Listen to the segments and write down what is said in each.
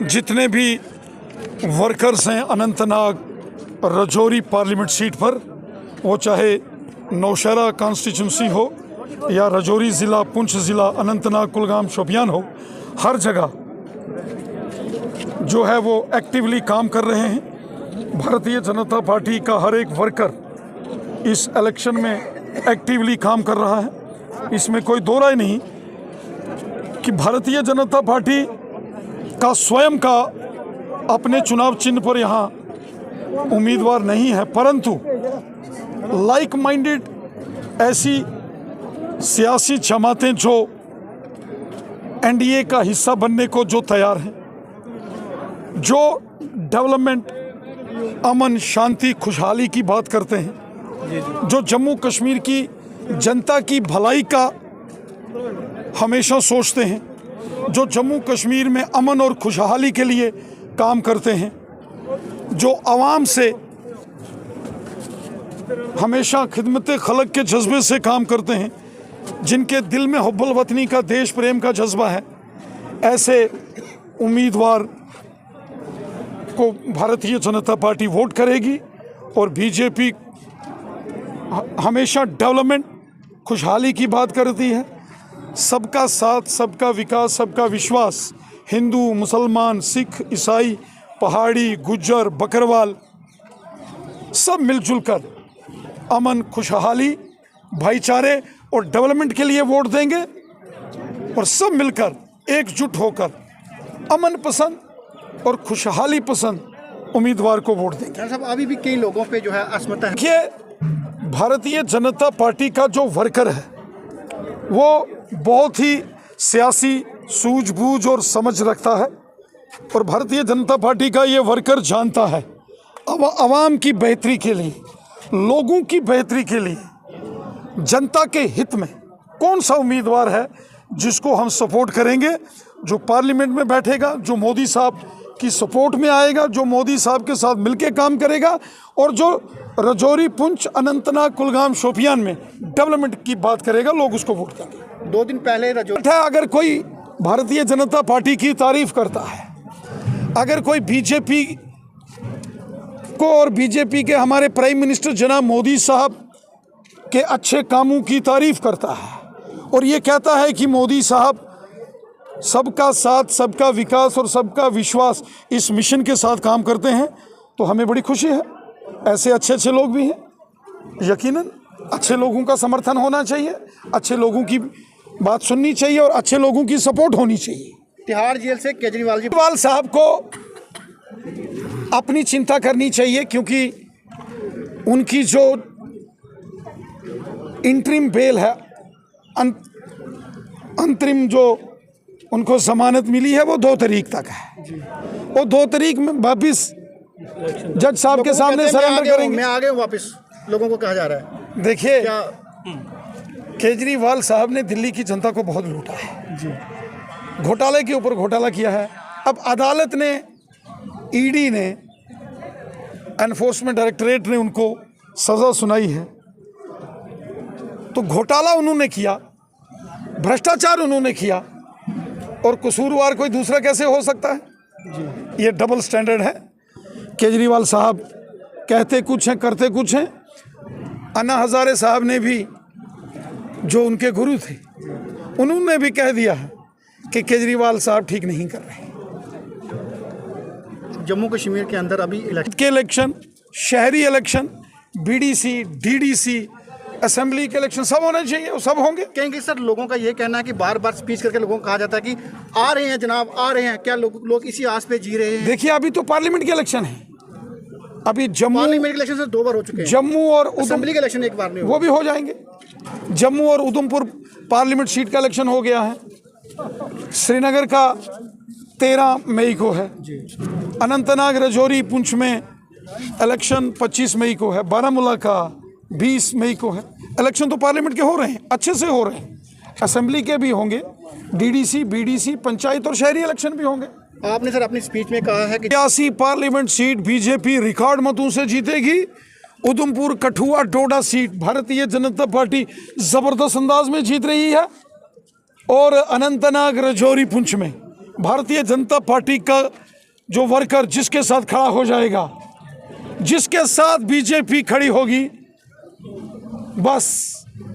जितने भी वर्कर्स हैं अनंतनाग रजौरी पार्लियामेंट सीट पर, वो चाहे नौशहरा कॉन्स्टिट्यूंसी हो या रजौरी ज़िला, पुंछ ज़िला, अनंतनाग, कुलगाम, शोपियान हो, हर जगह जो है वो एक्टिवली काम कर रहे हैं। भारतीय जनता पार्टी का हर एक वर्कर इस इलेक्शन में एक्टिवली काम कर रहा है। इसमें कोई दो राय नहीं कि भारतीय जनता पार्टी का स्वयं का अपने चुनाव चिन्ह पर यहाँ उम्मीदवार नहीं है, परंतु लाइक माइंडेड ऐसी सियासी जमातें जो एनडीए का हिस्सा बनने को जो तैयार हैं, जो डेवलपमेंट, अमन, शांति, खुशहाली की बात करते हैं, जो जम्मू कश्मीर की जनता की भलाई का हमेशा सोचते हैं, जो जम्मू कश्मीर में अमन और खुशहाली के लिए काम करते हैं, जो आवाम से हमेशा खिदमत खलक के जज्बे से काम करते हैं, जिनके दिल में हुब्बुल वतनी का, देश प्रेम का जज्बा है, ऐसे उम्मीदवार को भारतीय जनता पार्टी वोट करेगी। और बीजेपी हमेशा डेवलपमेंट, खुशहाली की बात करती है, सबका साथ, सबका विकास, सबका विश्वास, हिंदू, मुसलमान, सिख, ईसाई, पहाड़ी, गुज्जर, बकरवाल सब मिलजुल कर अमन, खुशहाली, भाईचारे और डेवलपमेंट के लिए वोट देंगे। और सब मिलकर एकजुट होकर अमन पसंद और खुशहाली पसंद उम्मीदवार को वोट देंगे। साहब, अभी भी कई लोगों पे जो है असमता है। देखिए, भारतीय जनता पार्टी का जो वर्कर है वो बहुत ही सियासी सूझबूझ और समझ रखता है। और भारतीय जनता पार्टी का ये वर्कर जानता है आवाम की बेहतरी के लिए, लोगों की बेहतरी के लिए, जनता के हित में कौन सा उम्मीदवार है जिसको हम सपोर्ट करेंगे, जो पार्लियामेंट में बैठेगा, जो मोदी साहब की सपोर्ट में आएगा, जो मोदी साहब के साथ मिलकर काम करेगा और जो रजौरी, पुंछ, अनंतनाग, कुलगाम, शोपियान में डेवलपमेंट की बात करेगा, लोग उसको वोट देंगे। 2 दिन पहले रजौरी, अगर कोई भारतीय जनता पार्टी की तारीफ करता है, अगर कोई बीजेपी को और बीजेपी के हमारे प्राइम मिनिस्टर जनाब मोदी साहब के अच्छे कामों की तारीफ करता है और ये कहता है कि मोदी साहब सबका साथ, सबका विकास और सबका विश्वास इस मिशन के साथ काम करते हैं, तो हमें बड़ी खुशी है। ऐसे अच्छे अच्छे लोग भी हैं, यकीनन अच्छे लोगों का समर्थन होना चाहिए, अच्छे लोगों की बात सुननी चाहिए और अच्छे लोगों की सपोर्ट होनी चाहिए। तिहाड़ जेल से केजरीवाल साहब को अपनी चिंता करनी चाहिए, क्योंकि उनकी जो इंटरिम बेल है, अंतरिम जो उनको जमानत मिली है, वो 2 तारीख तक है। वो 2 तारीख में वापिस जज साहब के सामने सरेंडर करेंगे। मैं आ गया वापस, लोगों को कहा जा रहा है। देखिए, केजरीवाल साहब ने दिल्ली की जनता को बहुत लूटा है जी, घोटाले के ऊपर घोटाला किया है। अब अदालत ने, ईडी ने, एनफोर्समेंट डायरेक्टरेट ने उनको सज़ा सुनाई है। तो घोटाला उन्होंने किया, भ्रष्टाचार उन्होंने किया, और कसूरवार कोई दूसरा कैसे हो सकता है जी? ये डबल स्टैंडर्ड है। केजरीवाल साहब कहते कुछ हैं, करते कुछ हैं। अन्ना हज़ारे साहब ने भी, जो उनके गुरु थे, उन्होंने भी कह दिया है कि केजरीवाल साहब ठीक नहीं कर रहे। जम्मू कश्मीर के अंदर अभी इलेक्शन, शहरी इलेक्शन, बीडीसी, डीडीसी, असेंबली के इलेक्शन सब होने चाहिए, वो सब होंगे। कहेंगे सर, लोगों का ये कहना है कि बार बार स्पीच करके लोगों को कहा जाता है कि आ रहे हैं जनाब, आ रहे हैं। क्या लोग इसी आस पे जी रहे हैं? देखिए, अभी तो पार्लियामेंट के इलेक्शन है, अभी पार्लियामेंट के इलेक्शन से 2 बार हो चुके हैं। जम्मू और असेंबली के इलेक्शन एक बार नहीं, वो भी हो जाएंगे। जम्मू और उधमपुर पार्लियामेंट सीट का इलेक्शन हो गया है। श्रीनगर का 13 मई को है। अनंतनाग, रजौरी, पुंछ में इलेक्शन 25 मई को है। बारामूला का 20 मई को है। इलेक्शन तो पार्लियामेंट के हो रहे हैं, अच्छे से हो रहे हैं। असेंबली के भी होंगे, डीडीसी, बीडीसी, पंचायत और शहरी इलेक्शन भी होंगे। आपने सर अपनी स्पीच में कहा है कि 80 पार्लियामेंट सीट बीजेपी रिकॉर्ड मतों से जीतेगी। उधमपुर, कठुआ, डोडा सीट भारतीय जनता पार्टी जबरदस्त अंदाज में जीत रही है। और अनंतनाग, रजौरी, पुंछ में भारतीय जनता पार्टी का जो वर्कर जिसके साथ खड़ा हो जाएगा, जिसके साथ बीजेपी खड़ी होगी, बस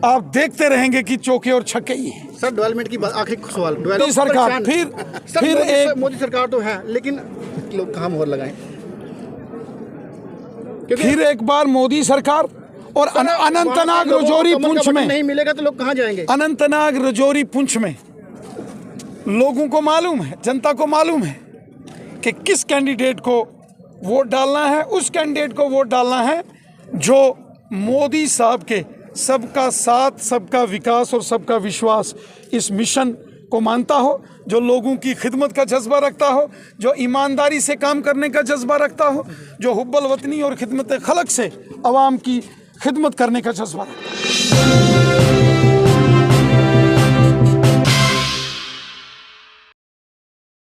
आप देखते रहेंगे कि चौके और छक्के ही हैं। सर डेवलपमेंट की बात, आखिरी सवाल, मोदी सरकार फिर एक मोदी सरकार तो है, लेकिन लोग कहाँ मोहर लगाएं? फिर एक बार मोदी सरकार और अनंतनाग रजौरी पुंछ में नहीं मिलेगा तो लोग कहाँ जाएंगे? अनंतनाग रजौरी पुंछ में लोगों को मालूम है, जनता को मालूम है कि किस कैंडिडेट को वोट डालना है। उस कैंडिडेट को वोट डालना है जो मोदी साहब के सबका साथ, सबका विकास और सबका विश्वास इस मिशन को मानता हो, जो लोगों की खिदमत का जज्बा रखता हो, जो ईमानदारी से काम करने का जज्बा रखता हो, जो हुब्बल वतनी और खिदमत खलक से अवाम की खिदमत करने का जज्बा रखता हो।